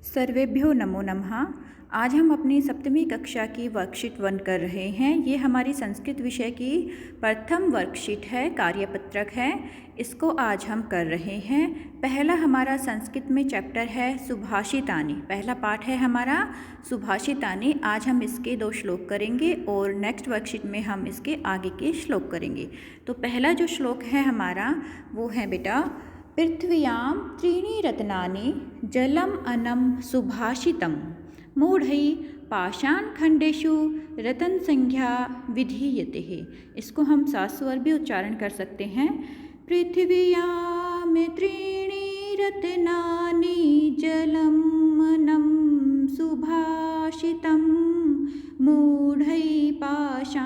सर्वेभ्यो नमो नमः। आज हम अपनी सप्तमी कक्षा की वर्कशीट 1 कर रहे हैं। ये हमारी संस्कृत विषय की प्रथम वर्कशीट है, कार्यपत्रक है। इसको आज हम कर रहे हैं। पहला हमारा संस्कृत में चैप्टर है सुभाषितानि। पहला पाठ है हमारा सुभाषितानि। आज हम इसके 2 श्लोक करेंगे और नेक्स्ट वर्कशीट में हम इसके आगे के श्लोक करेंगे। तो पहला जो श्लोक है हमारा वो है बेटा, पृथ्व्यां त्रीणि रत्नानि जलम अनम सुभाषितम मूढ़ै पाषाणखंडेषु रतन संज्ञा विधीयते। इसको हम 7 स्वर भी उच्चारण कर सकते हैं। पृथ्व्यां त्रीणि रत्नानि जलम अनम सुभाषितम मूढ़ै पाषाणखंडेषु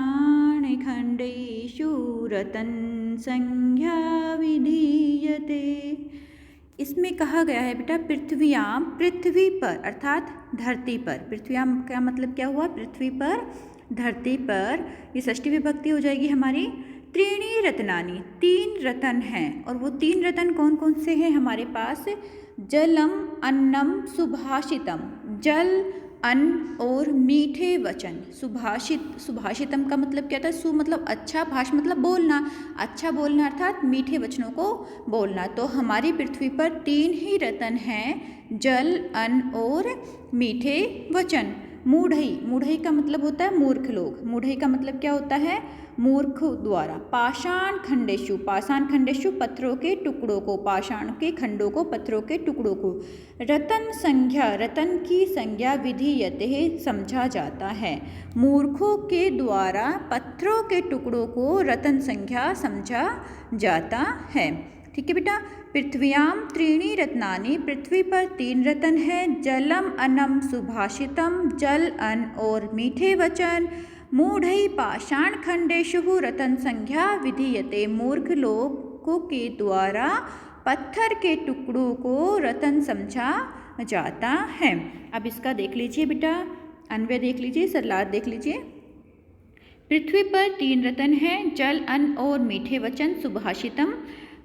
रतन संज्ञा विधीयते। इसमें कहा गया है बेटा, पृथ्व्याम पृथ्वी पर अर्थात धरती पर। पृथ्व्याम का मतलब क्या हुआ? पृथ्वी पर, धरती पर। ये षष्ठी विभक्ति हो जाएगी हमारी। त्रीणि रत्नानि, 3 रतन हैं। और वो 3 रतन कौन कौन से हैं हमारे पास? जलम अन्नम सुभाषितम, जल, अन्न और मीठे वचन। सुभाषितम का मतलब क्या था? सु मतलब अच्छा, भाष मतलब बोलना, अच्छा बोलना अर्थात मीठे वचनों को बोलना। तो हमारी पृथ्वी पर 3 ही रतन हैं, जल, अन्न और मीठे वचन। मूढ़ई का मतलब होता है मूर्ख लोग। मूढ़ई का मतलब क्या होता है? मूर्ख द्वारा। पाषाण खंडेशु पत्थरों के टुकड़ों को, पाषाण के खंडों को, पत्थरों के टुकड़ों को। रतन संज्ञा, रतन की संज्ञा विधीयते समझा जाता है। मूर्खों के द्वारा पत्थरों के टुकड़ों को रतन संज्ञा समझा जाता है। ठीक है बेटा। पृथ्व्याम त्रीणि रत्नानि, पृथ्वी पर 3 रतन हैं। जलम अनम सुभाषितम, जल, अन्न और मीठे वचन। मूढ़ै पाषाण खंडेषु रतन संज्ञा विधीयते, मूर्ख लोगों के द्वारा पत्थर के टुकड़ों को रतन समझा जाता है। अब इसका देख लीजिए बेटा, अन्वय देख लीजिए, सरलार्थ देख लीजिए। पृथ्वी पर 3 रतन हैं, जल, अन्न और मीठे वचन, सुभाषितम।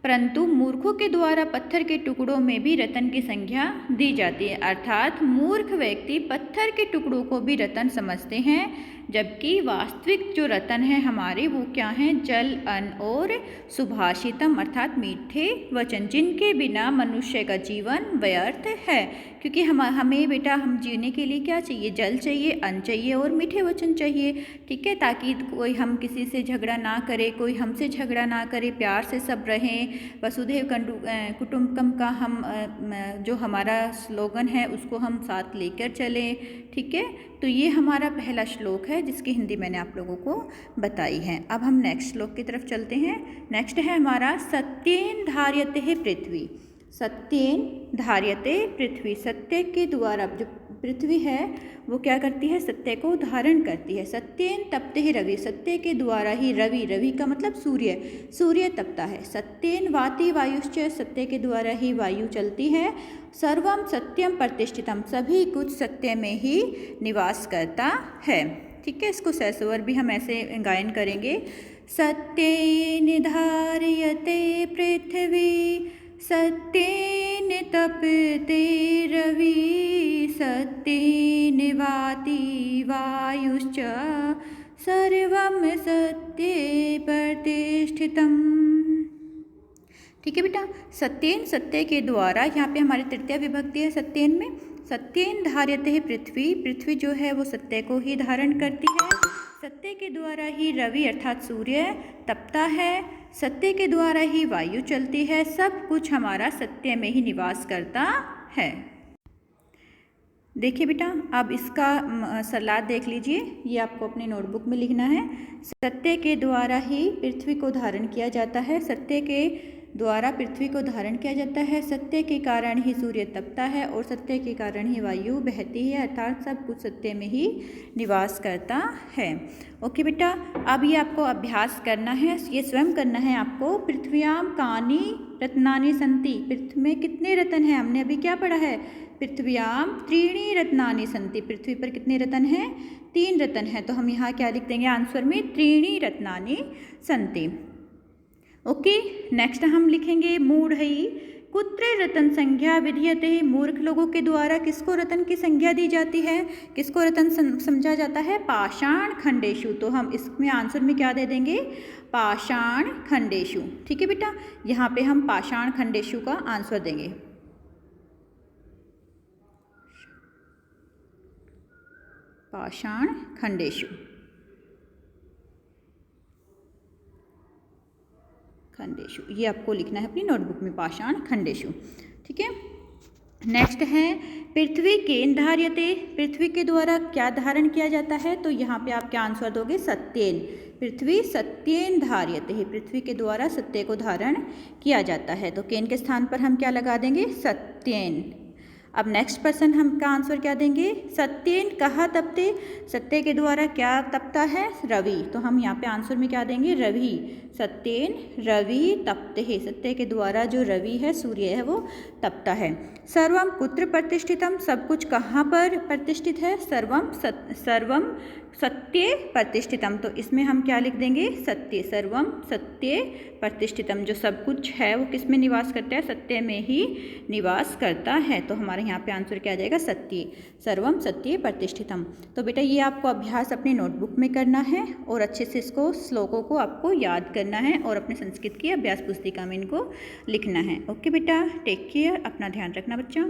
परंतु मूर्खों के द्वारा पत्थर के टुकड़ों में भी रतन की संज्ञा दी जाती है। अर्थात मूर्ख व्यक्ति पत्थर के टुकड़ों को भी रतन समझते हैं, जबकि वास्तविक जो रतन है हमारे वो क्या हैं? जल, अन्न और सुभाषितम अर्थात मीठे वचन, जिनके बिना मनुष्य का जीवन व्यर्थ है। क्योंकि हमें बेटा, हम जीने के लिए क्या चाहिए? जल चाहिए, अन्न चाहिए और मीठे वचन चाहिए। ठीक है, ताकि कोई हम किसी से झगड़ा ना करे, कोई हमसे झगड़ा ना करे, प्यार से सब रहें। वसुधैव कुटुंबकम का हम जो हमारा स्लोगन है उसको हम साथ लेकर चलें। ठीक है, तो ये हमारा पहला श्लोक है जिसकी हिंदी मैंने आप लोगों को बताई है। अब हम नेक्स्ट श्लोक की तरफ चलते हैं। नेक्स्ट है हमारा सत्येन धार्यते पृथ्वी। सत्येन धार्यते पृथ्वी, सत्य के द्वारा जो पृथ्वी है वो क्या करती है? सत्य को धारण करती है। सत्येन तपते रवि, सत्य के द्वारा ही रवि, रवि का मतलब सूर्य तपता है। सत्येन वाति वायुश्च, सत्य के द्वारा ही वायु चलती है। सर्वम सत्यम प्रतिष्ठितम, सभी कुछ सत्य में ही निवास करता है। ठीक है, इसको सहस्वर भी हम ऐसे गायन करेंगे। सत्येन धार्यते पृथ्वी, सत्येन तपते रवि, सत्येन वाति वायुश्च, सर्वं सत्ये प्रतिष्ठितम्। ठीक है बेटा। सत्येन, सत्य के द्वारा, यहाँ पे हमारी तृतीया विभक्ति है सत्येन में। सत्येन धार्यते पृथ्वी, पृथ्वी जो है वो सत्य को ही धारण करती है। सत्य के द्वारा ही रवि अर्थात सूर्य तपता है। सत्य के द्वारा ही वायु चलती है। सब कुछ हमारा सत्य में ही निवास करता है। देखिए बेटा, अब इसका सरलार्थ देख लीजिए। ये आपको अपनी नोटबुक में लिखना है। सत्य के द्वारा ही पृथ्वी को धारण किया जाता है। सत्य के द्वारा पृथ्वी को धारण किया जाता है। सत्य के कारण ही सूर्य तपता है और सत्य के कारण ही वायु बहती है। अर्थात सब कुछ सत्य में ही निवास करता है। ओके बेटा, अब ये आपको अभ्यास करना है, ये स्वयं करना है आपको। पृथ्व्यां कानि रत्नानि सन्ति, पृथ्वी में कितने रतन हैं? हमने अभी क्या पढ़ा है? पृथ्व्यां त्रीणि रत्नानि सन्ति, पृथ्वी पर कितने रतन हैं? 3 रतन हैं। तो हम यहाँ क्या लिख देंगे आंसर में? त्रीणि रत्नानि सन्ति। ओके, नेक्स्ट हम लिखेंगे मूढ़ई, कुत्र रतन संज्ञा विधीयते, मूर्ख लोगों के द्वारा किसको रतन की संज्ञा दी जाती है, किसको रतन समझा जाता है, पाषाण खंडेषु। तो हम इसमें आंसर में क्या दे देंगे, पाषाण खंडेषु। ठीक है बेटा, यहाँ पे हम पाषाण खंडेषु का आंसर देंगे। पाषाण खंडेषु, खंडेषु, ये आपको लिखना है अपनी नोटबुक में, पाषाण खंडेषु। ठीक है, नेक्स्ट है पृथ्वी केन धार्यते, पृथ्वी के द्वारा क्या धारण किया जाता है, तो यहाँ पे आप क्या आंसर दोगे, सत्येन। पृथ्वी सत्येन धार्यते, पृथ्वी के द्वारा सत्य को धारण किया जाता है। तो केन के स्थान पर हम क्या लगा देंगे, सत्येन। अब नेक्स्ट पर्सन हम का आंसर क्या देंगे, सत्येन कहा तपते, सत्य के द्वारा क्या तपता है, रवि। तो हम यहाँ पे आंसर में क्या देंगे, रवि। सत्येन रवि तपते है, सत्य के द्वारा जो रवि है, सूर्य है, वो तपता है। सर्वम कुत्र प्रतिष्ठितम, सब कुछ कहाँ पर प्रतिष्ठित है, सर्वम सर्वम सत्य प्रतिष्ठितम। तो इसमें हम क्या लिख देंगे, सत्य, सर्वम सत्य प्रतिष्ठितम। जो सब कुछ है वो किस में निवास करता है, सत्य में ही निवास करता है। तो हमारे यहाँ पे आंसर क्या आ जाएगा, सत्य, सर्वम सत्य प्रतिष्ठितम। तो बेटा ये आपको अभ्यास अपनी नोटबुक में करना है और अच्छे से इसको श्लोकों को आपको याद करना है और अपने संस्कृत की अभ्यास पुस्तिका में इनको लिखना है। ओके बेटा, टेक केयर, अपना ध्यान रखना बच्चा।